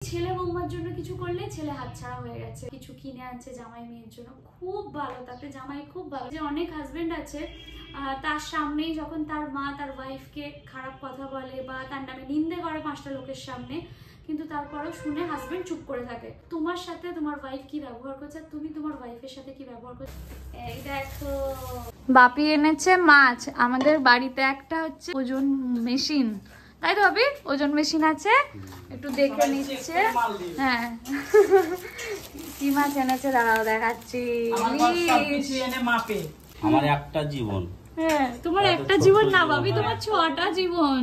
ছেলে বৌমার জন্য কিছু করলে ছেলে হাতছাড়া হয়ে গেছে, কিছু কিনে আনছে জামাই মেয়ের জন্য, খুব ভালো, তাতে জামাই খুব ভালো। যে অনেক হাজবেন্ড আছে তার সামনেই যখন তার মা তার ওয়াইফকে খারাপ কথা বলে বা তার নামে নিন্দে করে 5টা লোকের সামনে, কিন্তু তারপরেও শুনে হাজবেন্ড চুপ করে থাকে। তোমার সাথে তোমার ওয়াইফ কি ব্যবহার করছে আর তুমি তোমার ওয়াইফের সাথে কি ব্যবহার করছো। এই দেখো বাপি এনেছে মাছ। আমাদের বাড়িতে একটা হচ্ছে ওজন মেশিন, তাই তো বাপি? ওজন মেশিন আছে, একটু দেখে নিচ্ছে। হ্যাঁ কি মাছ এনেছে দাঁড়াও দেখাচ্ছি। আমার একটা জীবন। হ্যাঁ তোমার একটা জীবন না বাবি, তোমার 6টা জীবন।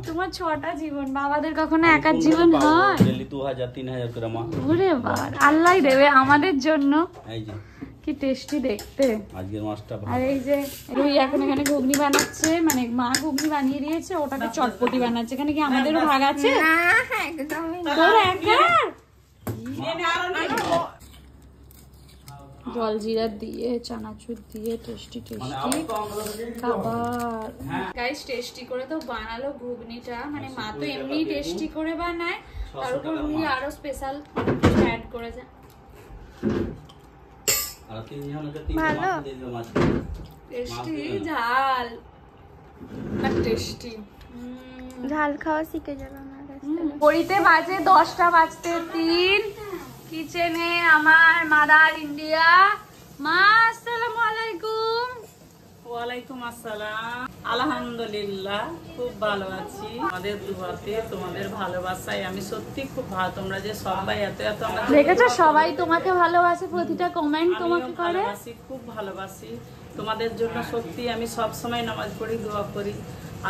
তোমার 6টা জীবন, বাবাদের কখনো একা জীবন হয়? 2000-3000 করে মা। ওরে বাবা, আল্লাহই দেবে আমাদের জন্য। এই যে কি টেস্টি দেখতে আজকের মাছটা। আর এই যে রুই এখন এখানে ঘুগনি বানাচ্ছে, মানে মা ঘুগনি বানিয়ে দিয়েছে, ওটাকে চটপটি বানাচ্ছে। এখানে কি আমাদেরও ভাগ আছে? তোর একা? জল জিরা দিয়ে চানাচুর দিয়ে টেস্টি টেস্টি খাবার। গাইস টেস্টি করে তো বানালো ঘুগনিটা, মানে মা তো এমনি টেস্টি করে বানায়, তার উপর রুই আরো স্পেশাল অ্যাড করেছে। ভালো টেস্টি ঝাল আর টেস্টি ঝাল খাওয়া শিখে যাবে আমার কাছে। ঘড়িতে বাজে 10টা বাজতে 3। কিচেনে আমার মাদার ইন্ডিয়া মা। আসসালামু আলাইকুম। ওয়ালাইকুম আসসালাম। আলহামদুলিল্লাহ খুব ভালো আছি, আমাদের দুয়াতে তোমাদের ভালোবাসায় আমি সত্যি খুব ভালো। তোমরা যে সবাই এত এত দেখেছো, সবাই তোমাকে ভালোবাসে, প্রতিটা কমেন্ট তোমাকে করে। খুব ভালোবাসি তোমাদের জন্য। সত্যি আমি সব সময় নামাজ পড়ি, দোয়া করি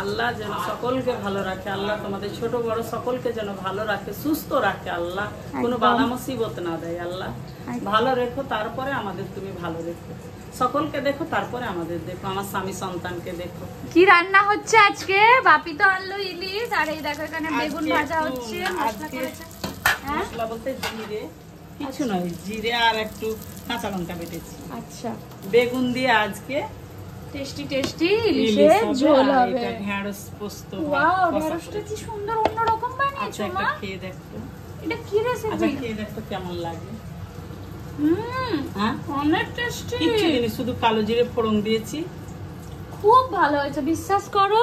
আল্লাহ যেন সকলকে ভালো রাখে। আল্লাহ তোমাদের ছোট বড় সকলকে যেন ভালো রাখে, সুস্থ রাখে। আল্লাহ কোনো বাধা মুসিবত না দেয়। আল্লাহ ভালো রেখো, তারপরে আমাদের তুমি ভালো রেখো। সকলকে দেখো, তারপরে আমাদের দেখো, আমার স্বামী সন্তানকে দেখো। কি রান্না হচ্ছে আজকে? বাপি তো আনলো ইলিশ, আর এই দেখো এখানে বেগুন ভাজা হচ্ছে। মশলা বলতে জিরে, কিছু নয়, জিরে আর একটু কাঁচা লঙ্কা বেটেছি। আচ্ছা, বেগুন দিয়ে আজকে টেস্টি টেস্টি ইলিশের ঝোল হবে। এটা ঢেঁড়স পোস্ত। ওয়াও, ঢেঁড়সটা কি সুন্দর অন্যরকম বানিয়েছো মা। আচ্ছা খেয়ে দেখো। এটা কি রেসিপি? আচ্ছা খেয়ে দেখো কেমন লাগে। হ্যাঁ অনেক টেস্টি। কিছু জিনিস শুধু কালো জিরে ফোড়ন দিয়েছি, খুব ভালো হয়েছে বিশ্বাস করো।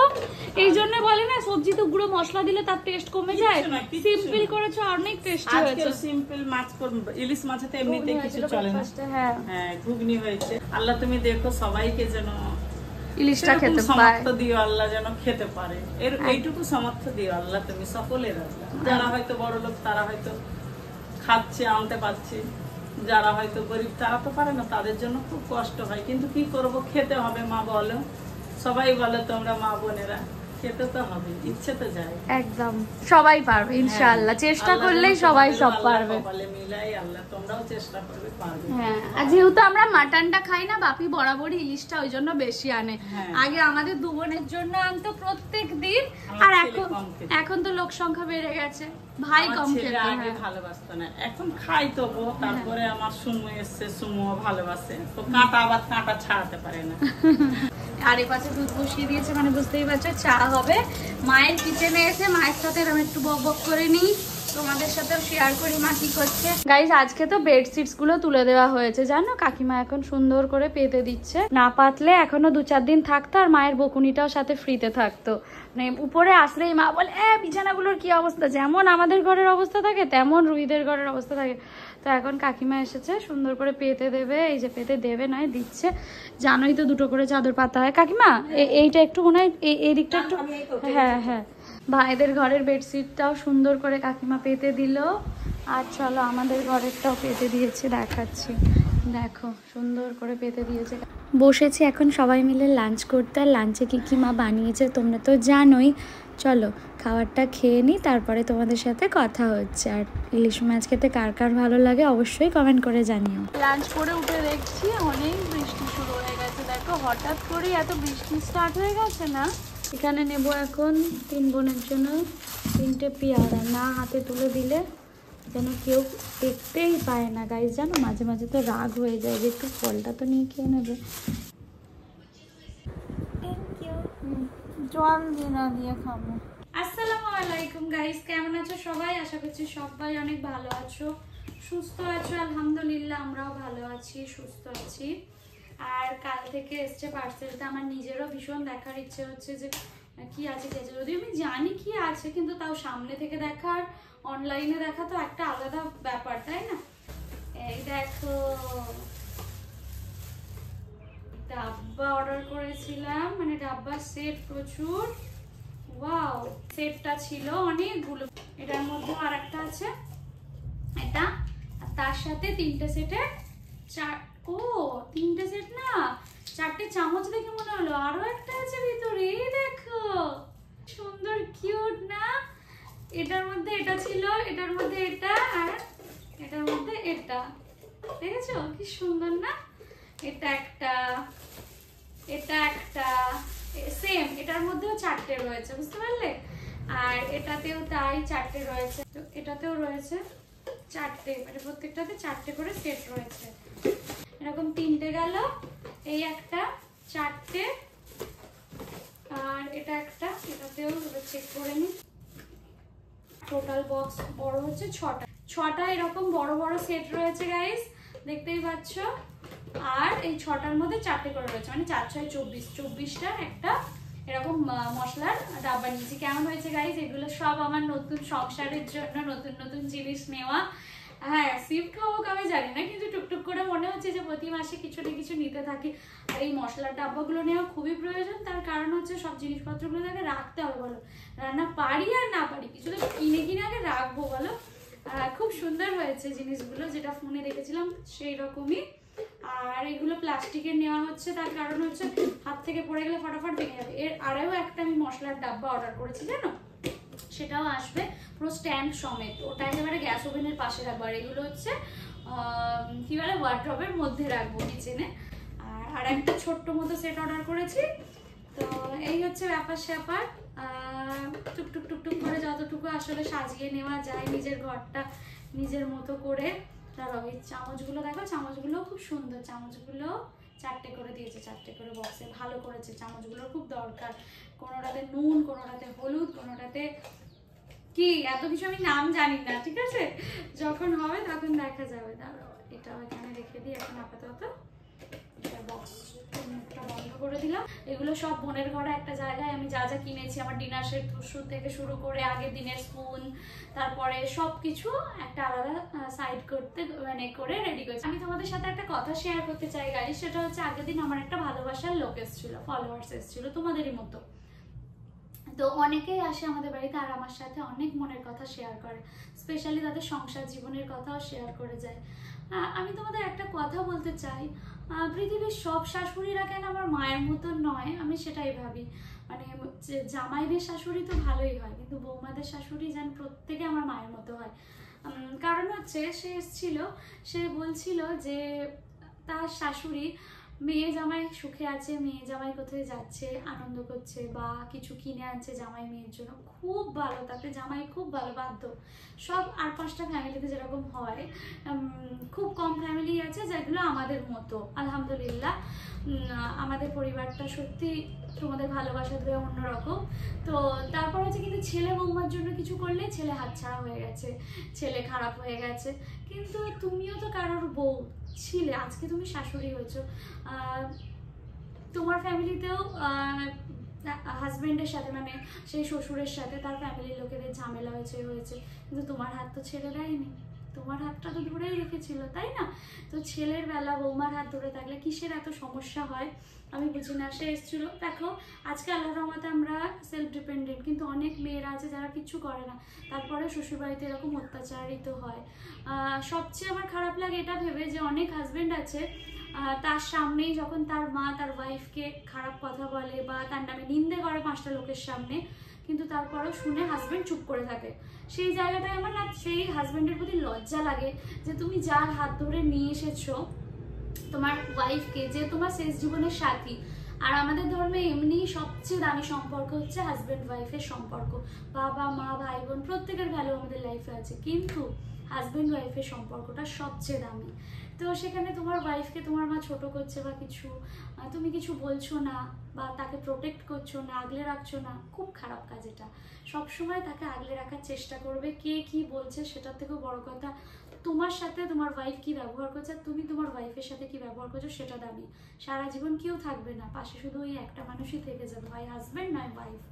এই জন্য বলে না সবজি তো গুঁড়ো মশলা দিলে তার টেস্ট কমে যায়। সিম্পল করেছো, অনেক টেস্টি হয়েছে। আজকে সিম্পল মাছ করব, ইলিশ মাছে তো এমনিতে কিছু চলে না। হ্যাঁ হ্যাঁ ঘুগনি হয়েছে। আল্লাহ তুমি দেখো সবাইকে যেন ইলিশটা খেতে পায়, সামর্থ্য দিও আল্লাহ, যেন খেতে পারে। এইটুকু সামর্থ্য দিও আল্লাহ তুমি সকলের। যারা হয়তো বড় লোক তারা হয়তো খাচ্ছে, আনতে পারছে, যারা হয়তো গরিব তারা তো পারে না, তাদের জন্য খুব কষ্ট হয়। কিন্তু কি করব, খেতে হবে। মা বলো, সবাই বলে তোমরা মা বোনেরা, খেতে তো হবে, ইচ্ছে তো যায়। একদম সবাই পারবে ইনশাআল্লাহ, চেষ্টা করলেই সবাই সব পারবে। বলে মিলাই আল্লাহ, তোমরাও চেষ্টা করবে, পারবে। হ্যাঁ, আর যেহেতু আমরা মাটনটা খাই না, বাপি বরাবরই ইলিশটা ওই জন্য বেশি আনে। আগে আমাদের দু বোনের জন্য আনতো প্রত্যেক দিন, আর এখন তো লোক সংখ্যা বেড়ে গেছে, ভাই কম খেতে। আগে ভালোবাসতো না, এখন খাই তবু। তারপরে আমার সুমু এসছে, সুমুও ভালোবাসে, তো কাঁটা আবার কাঁটা ছাড়াতে পারে না। আর এ পাশে দুধ বসিয়ে দিয়েছে, মানে বুঝতেই পারছো চা হবে। মায়ের কিচেনে এসে মায়ের সাথে এরকম একটু বক বক করে নিই, তোমাদের সাথেও শেয়ার করি মা কি করছে। গাইস আজকে তো বেডশিটস গুলো তুলে দেওয়া হয়েছে, জানো কাকিমা এখন সুন্দর করে পেতে দিচ্ছে। না পাতলে এখনো 2-4 দিন থাকতো, আর মায়ের বকুনিটাও সাথে ফ্রিতে থাকতো। মানে উপরে আসলেই মা বলে বিছানাগুলোর কি অবস্থা, যেমন আমাদের ঘরের অবস্থা থাকে তেমন রুইদের ঘরের অবস্থা থাকে। তো এখন কাকিমা এসেছে, সুন্দর করে পেতে দেবে। এই যে পেতে দেবে নয় দিচ্ছে, জানোই তো 2টো করে চাদর পাতা হয়। কাকিমা এইটা একটু মনে হয় এই দিকটা একটু, হ্যাঁ হ্যাঁ। ভাইদের ঘরের বেডশিটটাও সুন্দর করে কাকিমা পেতে দিল, আর চলো আমাদের ঘরেরটাও পেতে দিয়েছে, দেখাচ্ছি। দেখো সুন্দর করে পেতে দিয়েছে। বসেছি এখন সবাই মিলে লাঞ্চ করতে, আর লাঞ্চে কি মা বানিয়েছে তোমরা তো জানোই। চলো খাবারটা খেয়ে নিই, তারপরে তোমাদের সাথে কথা হচ্ছে। আর ইলিশ মাছ খেতে কার কার ভালো লাগে অবশ্যই কমেন্ট করে জানিও। লাঞ্চ করে উঠে দেখছি অনেক বৃষ্টি শুরু হয়ে গেছে। দেখো হঠাৎ করে এত বৃষ্টি স্টার্ট হয়ে গেছে না। এখানে নেব এখন 3 বোনের জন্য 3টে পেয়ারা, না হাতে তুলে দিলে যেন কেউ দেখতেই পায় না। গাইস জানো মাঝে মাঝে তো রাগ হয়ে যায় যে একটু ফলটা তো নিয়ে খেয়ে নেবে। জল দিয়ে না দিয়ে খাবো। আসসালামু আলাইকুম গাইস, কেমন আছো সবাই? আশা করছি সবাই অনেক ভালো আছো, সুস্থ আছো। আলহামদুলিল্লাহ আমরাও ভালো আছি, সুস্থ আছি। আর কাল থেকে এসছে পার্সেলটা, আমার নিজেরও ভীষণ দেখার ইচ্ছে হচ্ছে যে কি আছে কি আছে। যদিও আমি জানি কি আছে, কিন্তু তাও সামনে থেকে দেখার অনলাইনে দেখা তো একটা আলাদা ব্যাপার, তাই না? এই দেখো, ডাব্বা অর্ডার করেছিলাম, মানে ডাব্বা সেট প্রচুর। ওয়াও, সেটটা ছিল অনেকগুলো। এটার মধ্যে আর একটা আছে, এটা, আর তার সাথে তিনটে সেটের তিনটে সেট না, 4টে চামচ দেখে মনে হলো আরো একটা আছে ভিতরে। এই দেখো, সুন্দর কিউট না? এটার মধ্যে এটা ছিল, এটার মধ্যে এটা, আর এটার মধ্যে এটা। দেখেছো কি সুন্দর না? এটা একটা, এটা একটা, সেম এটার মধ্যেও 4টে রয়েছে, বুঝতে পারলে? আর এটাতেও তাই 4টে রয়েছে, তো এটাতেও রয়েছে 4টে, মানে প্রত্যেকটাতে 4টে করে সেট রয়েছে। এরকম 3টে গেল, এই একটা 4টে, আর এটা একটা, এটাতেও চেক করে নি। টোটাল বক্স বড় হচ্ছে 6টা এরকম বড় বড় সেট রয়েছে গাইস, দেখতেই পাচ্ছ। আর এই 6টার মধ্যে 4টে করে রয়েছে, মানে 4 6 24টা একটা এরকম মশলার ডাব্বা নিয়েছি। কেমন হয়েছে গাইস? এগুলো সব আমার নতুন সংসারের জন্য নতুন নতুন জিনিস নেওয়া। হ্যাঁ, শিফট হবো কবে জানি না, কিন্তু টুকটুক করে মনে হচ্ছে যে প্রতি মাসে কিছু না কিছু নিতে থাকি। আর এই মশলার ডাব্বাগুলো নেওয়া খুবই প্রয়োজন, তার কারণ হচ্ছে সব জিনিসপত্রগুলো আগে রাখতে হবে। বলো, রান্না পারি আর না পারি, কিছু তো কিনে কিনে আগে রাখবো। বলো, খুব সুন্দর হয়েছে জিনিসগুলো, যেটা ফোনে দেখেছিলাম সেই রকমই। আর এগুলো প্লাস্টিকের নেওয়া হচ্ছে, তার কারণ হচ্ছে হাত থেকে পড়ে গেলে ফটাফট ভেঙে যাবে। এর আরও একটা আমি মশলার ডাব্বা অর্ডার করেছি, জানো? সেটাও আসবে পুরো স্ট্যান্ড সমেত, ওটা একেবারে গ্যাস ওভেনের পাশে রাখবো। আর এগুলো হচ্ছে কি বলে, ওয়ার্ড্রবের মধ্যে রাখবো কিচেনে। আর একটা ছোট্ট মতো সেট অর্ডার করেছি। তো এই হচ্ছে ব্যাপার স্যাপার, টুকটুক টুকটুক করে যতটুকু আসলে সাজিয়ে নেওয়া যায় নিজের ঘরটা নিজের মতো করে। তারপর এই চামচগুলো দেখো, চামচগুলো খুব সুন্দর। চামচগুলো 4টে করে দিয়েছে, 4টে করে বক্সে, ভালো করেছে। চামচগুলোর খুব দরকার, কোনোটাতে নুন, কোনোটাতে হলুদ, কোনোটাতে কি, এত কিছু আমি নাম জানি না, ঠিক আছে? যখন হবে তখন দেখা যাবে। দাঁড়াও, এটাও এখানে রেখে দিই এখন আপাতত। বক্সটা বন্ধ করে দিলাম। এগুলো সব বোনের ঘরে একটা জায়গায় আমি যা যা কিনেছি, আমার ডিনার সেট থেকে শুরু করে আগের দিনের স্পুন, তারপরে সবকিছু একটা আলাদা সাইড করতে মানে করে রেডি করেছি। আমি তোমাদের সাথে একটা কথা শেয়ার করতে চাই গাইস, সেটা হচ্ছে আগের দিন আমার একটা ভালোবাসার লোক এসেছিল, ফলোয়ার্স এসেছিল তোমাদেরই মতো। তো অনেকেই আসে আমাদের বাড়িতে আর আমার সাথে অনেক মনের কথা শেয়ার করে, স্পেশালি তাদের সংসার জীবনের কথাও শেয়ার করে যায়। আমি তোমাদের একটা কথা বলতে চাই, পৃথিবীর সব শাশুড়িরা কেন আমার মায়ের মতন নয়, আমি সেটাই ভাবি। মানে জামাইদের শাশুড়ি তো ভালোই হয়, কিন্তু বৌমাদের শাশুড়ি যেন প্রত্যেকে আমার মায়ের মতো হয়। কারণ হচ্ছে সে এসেছিল, সে বলছিল যে তার শাশুড়ি, মেয়ে জামাই সুখে আছে, মেয়ে জামাই কোথায় যাচ্ছে আনন্দ করছে বা কিছু কিনে আনছে জামাই মেয়ের জন্য, খুব ভালো, তাতে জামাই খুব ভালো বাধ্য। সব 8-5টা ফ্যামিলিতে যেরকম হয়, খুব কম ফ্যামিলি আছে যেগুলো আমাদের মতো। আলহামদুলিল্লাহ আমাদের পরিবারটা সত্যি তোমাদের ভালোবাসা ধরে অন্যরকম। তো তারপর হচ্ছে, কিন্তু ছেলে বৌমার জন্য কিছু করলে ছেলে হাতছাড়া হয়ে গেছে, ছেলে খারাপ হয়ে গেছে। কিন্তু তুমিও তো কারোর বউ ছিলে, আজকে তুমি শাশুড়ি হয়েছো। তোমার ফ্যামিলিতেও হাজবেন্ডের সাথে, মানে সেই শ্বশুরের সাথে তার ফ্যামিলির লোকেদের ঝামেলা হয়েছে, কিন্তু তোমার হাত তো ছেড়ে দেয়নি, তোমার হাতটা তো ধরেই রেখেছিল, তাই না? তো ছেলের বেলা বৌমার হাত ধরে থাকলে কিসের এত সমস্যা হয় আমি বুঝি না। সে এসেছিল, দেখো আজকে আল্লাহর রহমতে আমরা সেলফ ডিপেন্ডেন্ট, কিন্তু অনেক মেয়েরা আছে যারা কিচ্ছু করে না, তারপরে শ্বশুরবাড়িতে এরকম অত্যাচারিত হয়। সবচেয়ে আমার খারাপ লাগে এটা ভেবে যে অনেক হাজবেন্ড আছে তার সামনেই যখন তার মা তার ওয়াইফকে খারাপ কথা বলে বা তার নামে নিন্দে করে 5টা লোকের সামনে, কিন্তু তারপরেও শুনে হাজবেন্ড চুপ করে থাকে। সেই জায়গাটায় আমার না সেই হাজবেন্ডের প্রতি লজ্জা লাগে যে তুমি যার হাত ধরে নিয়ে এসেছো তোমার ওয়াইফকে, যে তোমার শেষ জীবনের সাথী, আর আমাদের ধর্মে এমনি সবচেয়ে দামি সম্পর্ক হচ্ছে হাজব্যান্ড ওয়াইফের সম্পর্ক। বাবা মা ভাই বোন প্রত্যেকের ভ্যালু আমাদের লাইফে আছে, কিন্তু হাজব্যান্ড ওয়াইফের সম্পর্কটা সবচেয়ে দামি। তো সেখানে তোমার ওয়াইফকে তোমার মা ছোট করছে বা কিছু, তুমি কিছু বলছো না বা তাকে প্রোটেক্ট করছো না, আগলে রাখছো না, খুব খারাপ কাজ এটা। সবসময় তাকে আগলে রাখার চেষ্টা করবে। কে কি বলছে সেটার থেকেও বড় কথা তোমার সাথে তোমার ওয়াইফ কি ব্যবহার করছে আর তুমি তোমার ওয়াইফের সাথে কি ব্যবহার করছো সেটা দামি। সারা জীবন কেউ থাকবে না, পাশে শুধু ওই একটা মানুষই থেকে যাবে, হয় হাজব্যান্ড নয় ওয়াইফ।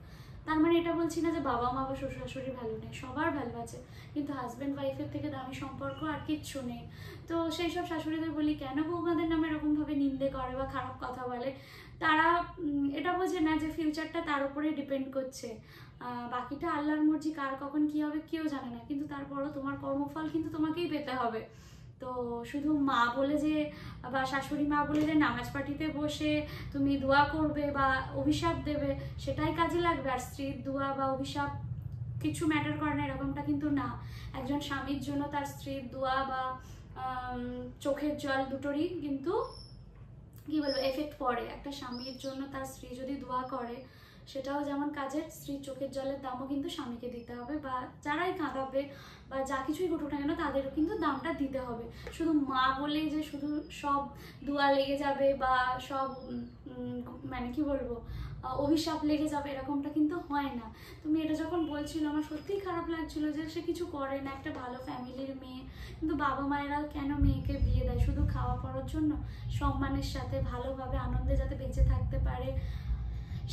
তার মানে এটা বলছি না যে বাবা মা বা শ্বশুর শাশুড়ির ভ্যালু নেই, সবার ভ্যালু আছে, কিন্তু হাজব্যান্ড ওয়াইফের থেকে দামি সম্পর্ক আর কিচ্ছু নেই। তো সেই সব শাশুড়িদের বলি, কেন বৌমাদের নামে এরকমভাবে নিন্দে করে বা খারাপ কথা বলে? তারা এটা বোঝে না যে ফিউচারটা তার উপরে ডিপেন্ড করছে। বাকিটা আল্লাহর মর্জি, কার কখন কি হবে কেউ জানে না, কিন্তু তারপরও তোমার কর্মফল কিন্তু তোমাকেই পেতে হবে। তো শুধু মা বলে যে বা শাশুড়ি মা বলে যে নামাজ পার্টিতে বসে তুমি দোয়া করবে বা অভিশাপ দেবে সেটাই কাজে লাগবে, আর স্ত্রীর দোয়া বা অভিশাপ কিছু ম্যাটার করে না এরকমটা কিন্তু না। একজন স্বামীর জন্য তার স্ত্রীর দোয়া বা চোখের জল দুটোরই কিন্তু কি বলবো এফেক্ট পড়ে। একটা স্বামীর জন্য তার স্ত্রী যদি দোয়া করে সেটাও যেমন কাজের, স্ত্রীর চোখের জলের দামও কিন্তু স্বামীকে দিতে হবে, বা যারাই কাঁদাবে বা যা কিছুই ঘটুক না কেন তাদেরও কিন্তু দামটা দিতে হবে। শুধু মা বলেই যে শুধু সব দোয়া লেগে যাবে বা সব মানে কি বলবো অভিশাপ লেগে যাবে এরকমটা কিন্তু হয় না। তুমি এটা যখন বলছিল আমার সত্যিই খারাপ লাগছিল যে সে কিছু করে না, একটা ভালো ফ্যামিলির মেয়ে, কিন্তু বাবা মায়েরা কেন মেয়েকে বিয়ে দেয়? শুধু খাওয়া পড়ার জন্য, সম্মানের সাথে ভালোভাবে আনন্দে যাতে বেঁচে থাকতে পারে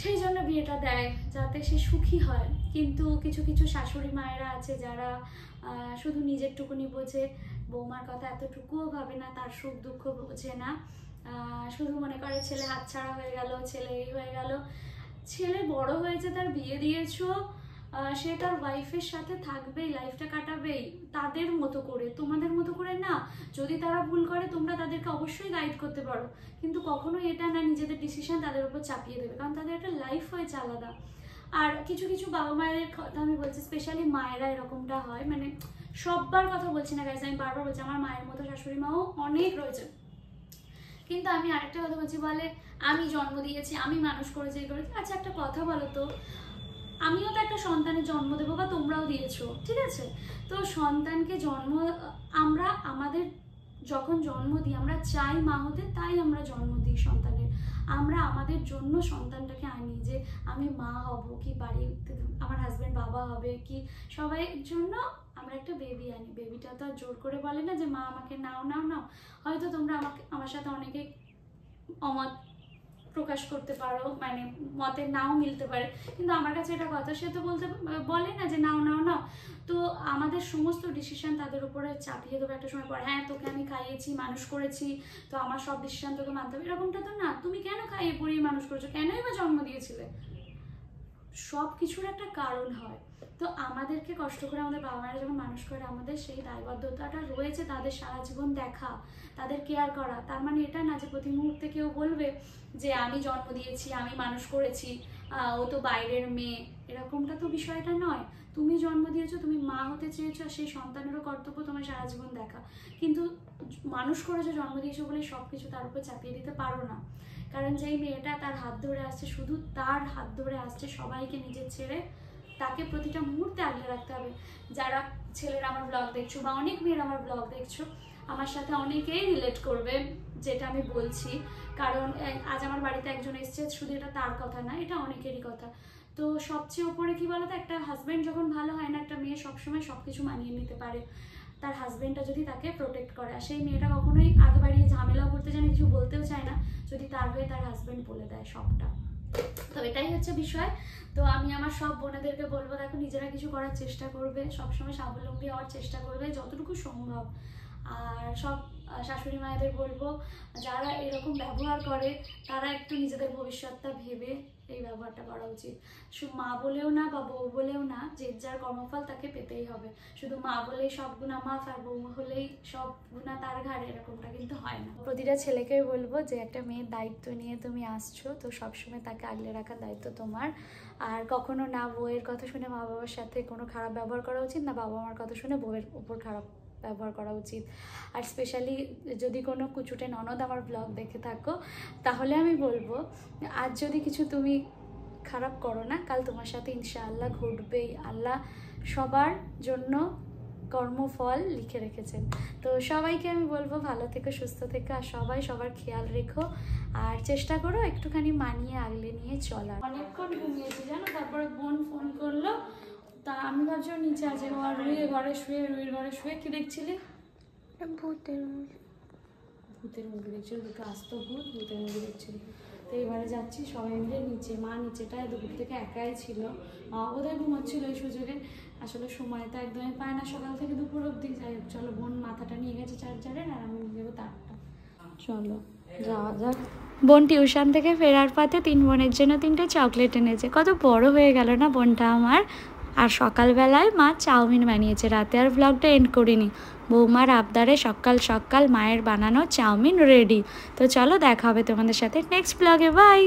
সেই জন্য বিয়েটা দেয়, যাতে সে সুখী হয়। কিন্তু কিছু কিছু শাশুড়ি মায়েরা আছে যারা শুধু নিজের টুকুনি বোঝে, বৌমার কথা এতটুকুও ভাবে না, তার সুখ দুঃখ বোঝে না। শুধু মনে করে ছেলে হাতছাড়া হয়ে গেল, ছেলে এই হয়ে গেল। ছেলে বড় হয়েছে, তার বিয়ে দিয়েছো, সে তার ওয়াইফের সাথে থাকবেই, লাইফটা কাটাবেই তাদের মতো করে, তোমাদের মতো করে না। যদি তারা ভুল করে তোমরা তাদেরকে অবশ্যই গাইড করতে পারো, কিন্তু কখনোই এটা না নিজেদের ডিসিশন তাদের উপর চাপিয়ে দেবে, কারণ তাদের একটা লাইফ হয়েছে আলাদা। আর কিছু কিছু বাবা মায়ের কথা আমি বলছি, স্পেশালি মায়েরা এরকমটা হয়, মানে সববার কথা বলছি না গাইজ, আমি বারবার বলছি আমার মায়ের মতো শাশুড়ি মাও অনেক রয়েছে। কিন্তু আমি আরেকটা কথা বলছি, বলে আমি জন্ম দিয়েছি, আমি মানুষ করেছি, এই করেছি। আচ্ছা একটা কথা বলো তো, আমিও তো একটা সন্তানের জন্ম দেবো বা তোমরাও দিয়েছো, ঠিক আছে? তো সন্তানকে জন্ম আমরা আমাদের যখন জন্ম দিই আমরা চাই মা হতে, তাই আমরা জন্ম দিই সন্তানের। আমরা আমাদের জন্য সন্তানটাকে আনি যে আমি মা হব, কি বাড়িতে আমার হাজব্যান্ড বাবা হবে, কি সবাই জন্য আমরা একটা বেবি আনি। বেবিটা তো আর জোর করে বলে না যে মা আমাকে নাও নাও নাও। হয়তো তোমরা আমার সাথে অনেকে অমত প্রকাশ করতে পারো, মানে মতে নাও মিলতে পারে, কিন্তু আমার কাছে এটা কথা, সে তো বলে না যে নাও নাও নাও। তো আমাদের সমস্ত ডিসিশন তাদের উপরে চাপিয়ে দেবো একটা সময় পর, হ্যাঁ তোকে আমি খাইয়েছি মানুষ করেছি তো আমার সব ডিসিশন তোকে মানতে হবে, এরকমটা তো না। তুমি কেন খাইয়ে পড়িয়ে মানুষ করেছো, কেনই বা জন্ম দিয়েছিলে? সব কিছুর একটা কারণ হয়। তো আমাদেরকে কষ্ট করে আমাদের বাবা মায়েরা যখন মানুষ করে, আমাদের সেই দায়বদ্ধতাটা রয়েছে তাদের সারা জীবন দেখা, তাদের কেয়ার করা। তার মানে এটা না যে প্রতি মুহূর্তে কেউ বলবে যে আমি জন্ম দিয়েছি, আমি মানুষ করেছি, ও তো বাইরের মেয়ে, এরকমটা তো বিষয়টা নয়। তুমি জন্ম দিয়েছো, তুমি মা হতে চেয়েছো, সেই সন্তানেরও কর্তব্য তোমার সারা জীবন দেখা। কিন্তু মানুষ করেছো, জন্ম দিয়েছো বলে সব কিছু তার উপর চাপিয়ে দিতে পারো না। কারণ যেই মেয়েটা তার হাত ধরে আসছে, শুধু তার হাত ধরে আসছে, সবাইকে নিজের ছেড়ে তাকে প্রতিটা মুহূর্তে আগলে রাখতে হবে। যারা ছেলেরা আমার ব্লগ দেখছো বা অনেক মেয়েরা আমার ব্লগ দেখছো, আমার সাথে অনেকেই রিলেট করবে যেটা আমি বলছি, কারণ আজ আমার বাড়িতে একজন এসছে, শুধু এটা তার কথা না, এটা অনেকেরই কথা। তো সবচেয়ে উপরে কি বলতো, একটা হাজব্যান্ড যখন ভালো হয় না, একটা মেয়ে সবসময় সবকিছু মানিয়ে নিতে পারে তার হাজব্যান্ডটা যদি তাকে প্রোটেক্ট করে। আর সেই মেয়েটা কখনোই আগে বাড়িয়ে ঝামেলাও করতে চায় না, কিছু বলতেও চায় না, যদি তার হয়ে তার হাজব্যান্ড বলে দেয় সবটা। তো এটাই হচ্ছে বিষয়। তো আমি আমার সব বোনেদেরকে বলবো, দেখো নিজেরা কিছু করার চেষ্টা করবে, সবসময় স্বাবলম্বী হওয়ার চেষ্টা করবে যতটুকু সম্ভব। আর সব শাশুড়ি মায়েদের বলবো, যারা এরকম ব্যবহার করে তারা একটু নিজেদের ভবিষ্যৎটা ভেবে এই ব্যবহারটা করা উচিত। শুধু মা বলেও না বা বউ বলেও না, যে যার কর্মফল তাকে পেতেই হবে। শুধু মা বলেই সব গুণা মাফ আর বউ হলেই সব গুণা তার ঘাড়ে, এরকমটা কিন্তু হয় না। প্রতিটা ছেলেকে বলবো যে একটা মেয়ের দায়িত্ব নিয়ে তুমি আসছো, তো সবসময় তাকে আগলে রাখার দায়িত্ব তোমার। আর কখনো না বউয়ের কথা শুনে মা বাবার সাথে কোনো খারাপ ব্যবহার করা উচিত, না বাবা মার কথা শুনে বউয়ের উপর খারাপ ব্যবহার করা উচিত। আর স্পেশালি যদি কোনো কুচুটে ননদ আমার ব্লগ দেখে থাকো, তাহলে আমি বলবো আজ যদি কিছু তুমি খারাপ করো না, কাল তোমার সাথে ইনশাআল্লাহ ঘটবেই। আল্লাহ সবার জন্য কর্মফল লিখে রেখেছেন। তো সবাইকে আমি বলবো ভালো থেকো, সুস্থ থেকো, আর সবাই সবার খেয়াল রেখো, আর চেষ্টা করো একটুখানি মানিয়ে আগলে নিয়ে চলার। অনেকক্ষণ ঘুমিয়েছি জানো, তারপরে বোন ফোন করলো, তা আমি ভাবছি ও নিচে আছে, ও আর রুইয়ের ঘরে শুয়ে কি দেখছিলি? ভূতের মুভি। ভূতের মুভি দেখছিল, দুটো আস্ত ভূতের মুভি দেখছিল। তো এবারে যাচ্ছি সবাই মিলে নিচে, মা নিচেটায় দুপুর থেকে একাই ছিল, বোধহয় ঘুমাচ্ছিল এই সুযোগে, আসলে সময় তো একদমই পায় না সকাল থেকে দুপুর অবধি। যাই হোক চলো, বোন মাথাটা নিয়ে গেছে চার্জারে, আর আমি নিয়ে যাবো তারটা। চলো যাওয়া যাক। বোন টিউশন থেকে ফেরার পথে 3 বোনের জন্য 3টে চকলেট এনেছে। কত বড় হয়ে গেল না বোনটা আমার। আর সকালবেলায় মা চাউমিন বানিয়েছে, রাতে আর ব্লগটা এন্ড করিনি। বৌমার আবদারে সকাল সকাল মায়ের বানানো চাউমিন রেডি। তো চলো দেখা হবে তোমাদের সাথে নেক্সট ব্লগে, বাই।